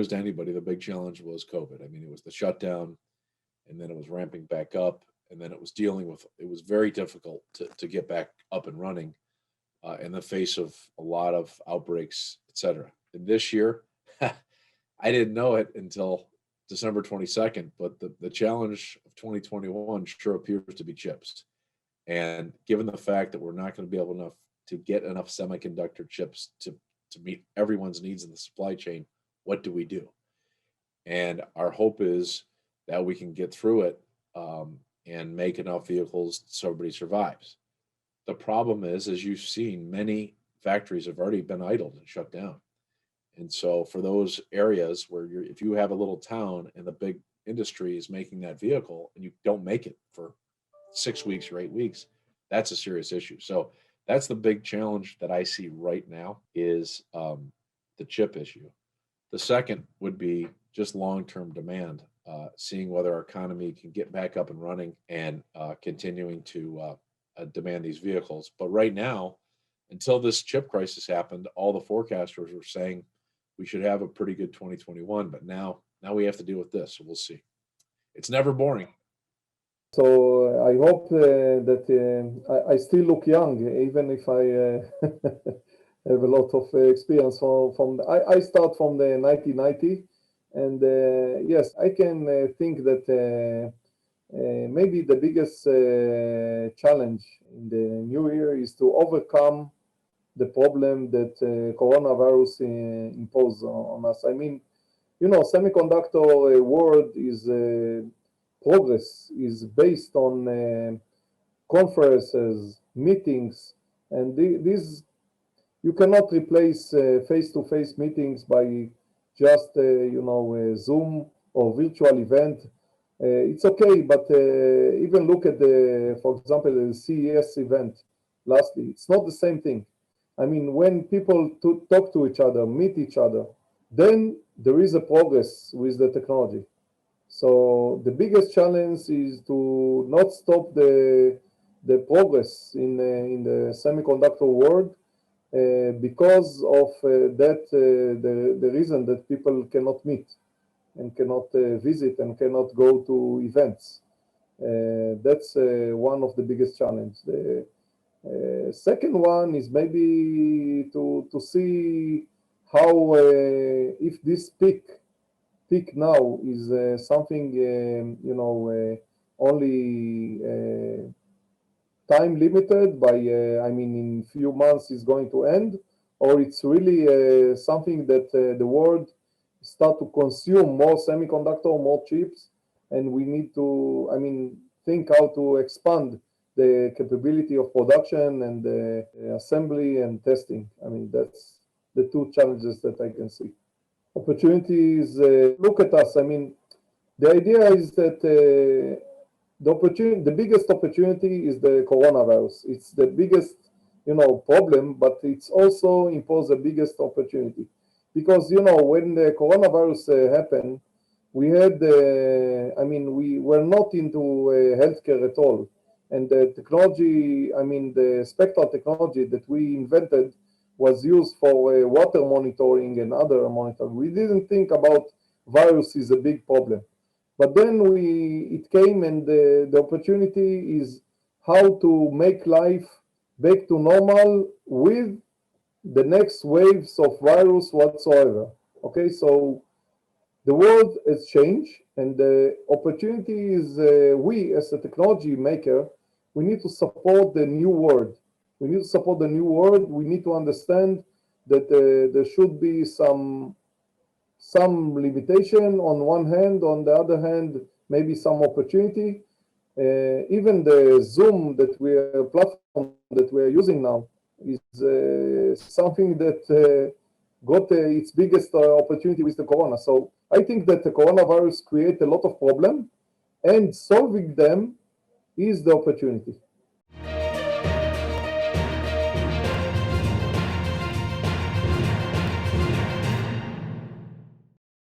to anybody, the big challenge was COVID. I mean, it was the shutdown, and then it was ramping back up, and then it was dealing with. It was very difficult to get back up and running in the face of a lot of outbreaks, et cetera. And this year, I didn't know it until December 22nd, but the challenge of 2021 sure appears to be chips. And given the fact that we're not going to be able enough to get enough semiconductor chips to meet everyone's needs in the supply chain, what do we do? And our hope is that we can get through it and make enough vehicles so everybody survives. The problem is, as you've seen, many factories have already been idled and shut down. And so for those areas where if you have a little town and the big industry is making that vehicle and you don't make it for 6 weeks or 8 weeks, that's a serious issue. So that's the big challenge that I see right now is the chip issue. The second would be just long-term demand, seeing whether our economy can get back up and running and continuing to demand these vehicles. But right now, until this chip crisis happened, all the forecasters were saying we should have a pretty good 2021. But now we have to deal with this. So we'll see. It's never boring. So I hope that I still look young, even if I have a lot of experience I start from the 1990, and yes, I can think that maybe the biggest challenge in the new year is to overcome the problem that coronavirus imposed on us. I mean, semiconductor world is progress is based on conferences, meetings, and these you cannot replace face-to-face meetings by just Zoom or virtual event. It's okay, but even look at for example, the CES event lastly. It's not the same thing. I mean, when people talk to each other, meet each other, then there is a progress with the technology. So the biggest challenge is to not stop the progress in the semiconductor world because of the reason that people cannot meet and cannot visit and cannot go to events. That's one of the biggest challenges. The second one is maybe to see how if this peak now is something only time limited by I mean in few months is going to end, or it's really something that the world start to consume more semiconductor, more chips, and we need to think how to expand the capability of production and the assembly and testing. I mean, that's the two challenges that I can see. Opportunities, look at us. I mean, the idea is that the biggest opportunity is the coronavirus. It's the biggest, problem, but it's also imposed the biggest opportunity. Because, when the coronavirus happened, we had, we were not into healthcare at all. And the technology, the spectral technology that we invented was used for water monitoring and other monitoring. We didn't think about virus is a big problem. But then it came, and the opportunity is how to make life back to normal with the next waves of virus whatsoever. Okay, so the world has changed, and the opportunity is we as a technology maker, we need to support the new world. We need to support the new world. We need to understand that there should be some limitation on one hand. On the other hand, maybe some opportunity. Even the Zoom platform that we are using now is something that got its biggest opportunity with the corona. So I think that the coronavirus creates a lot of problems, and solving them is the opportunity.